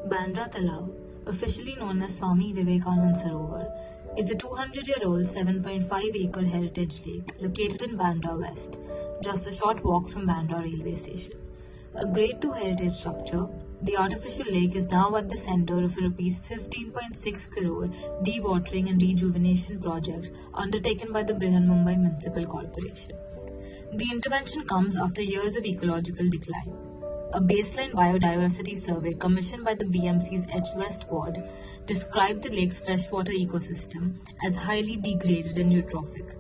Bandra Talao, officially known as Swami Vivekanand Sarovar, is a 200-year-old 7.5-acre heritage lake located in Bandra West, just a short walk from Bandra railway station. A Grade 2 heritage structure, the artificial lake is now at the centre of a Rs 15.6 crore dewatering and rejuvenation project undertaken by the Mumbai Municipal Corporation. The intervention comes after years of ecological decline. A baseline biodiversity survey commissioned by the BMC's H West ward described the lake's freshwater ecosystem as highly degraded and eutrophic,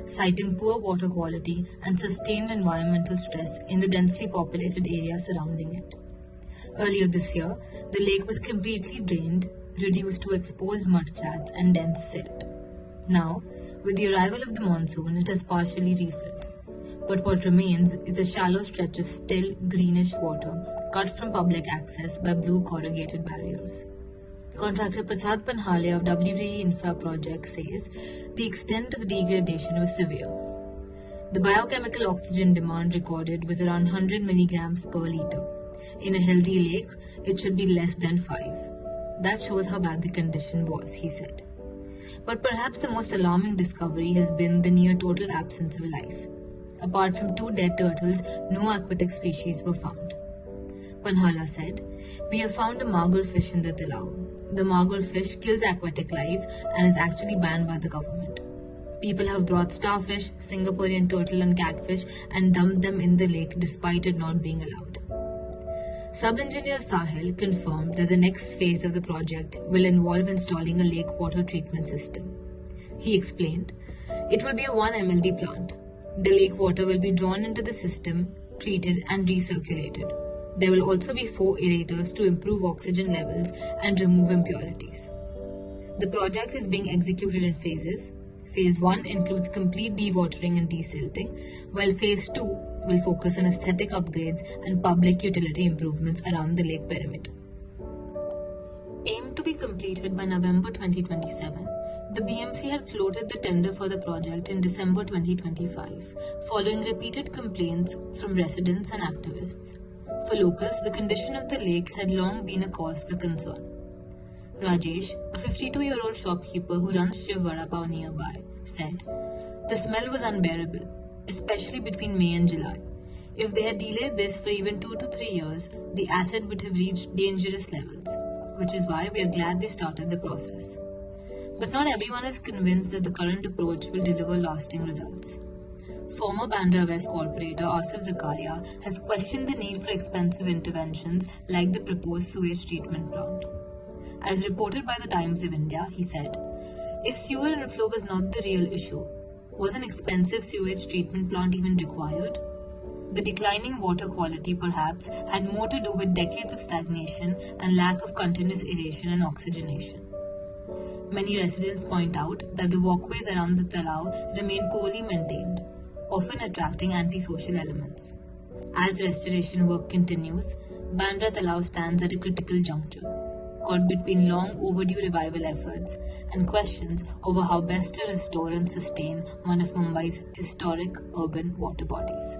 citing poor water quality and sustained environmental stress in the densely populated area surrounding it. Earlier this year, the lake was completely drained, reduced to exposed mudflats and dense silt. Now, with the arrival of the monsoon, it has partially refilled. But what remains is a shallow stretch of still, greenish water cut from public access by blue corrugated barriers. Contractor Prasad Panhale of WJE Infra Project says the extent of degradation was severe. The biochemical oxygen demand recorded was around 100 milligrams per litre. In a healthy lake, it should be less than 5. That shows how bad the condition was, he said. But perhaps the most alarming discovery has been the near total absence of life. Apart from 2 dead turtles, no aquatic species were found. Panhala said, "We have found a magur fish in the Talao. The magur fish kills aquatic life and is actually banned by the government. People have brought starfish, Singaporean turtle and catfish and dumped them in the lake despite it not being allowed." Sub-engineer Sahil confirmed that the next phase of the project will involve installing a lake water treatment system. He explained, "It will be a 1 MLD plant. The lake water will be drawn into the system, treated and recirculated. There will also be 4 aerators to improve oxygen levels and remove impurities." The project is being executed in phases. Phase 1 includes complete dewatering and desilting, while Phase 2 will focus on aesthetic upgrades and public utility improvements around the lake perimeter. Aimed to be completed by November 2027, the BMC had floated the tender for the project in December 2025, following repeated complaints from residents and activists. For locals, the condition of the lake had long been a cause for concern. Rajesh, a 52-year-old shopkeeper who runs Shiv Vada Pav nearby, said, "The smell was unbearable, especially between May and July. If they had delayed this for even 2 to 3 years, the asset would have reached dangerous levels, which is why we are glad they started the process." But not everyone is convinced that the current approach will deliver lasting results. Former Bandra West Corporator Asif Zakaria has questioned the need for expensive interventions like the proposed sewage treatment plant. As reported by the Times of India, he said, "If sewer inflow was not the real issue, was an expensive sewage treatment plant even required? The declining water quality perhaps had more to do with decades of stagnation and lack of continuous aeration and oxygenation." Many residents point out that the walkways around the Talao remain poorly maintained, often attracting antisocial elements. As restoration work continues, Bandra Talao stands at a critical juncture, caught between long overdue revival efforts and questions over how best to restore and sustain one of Mumbai's historic urban water bodies.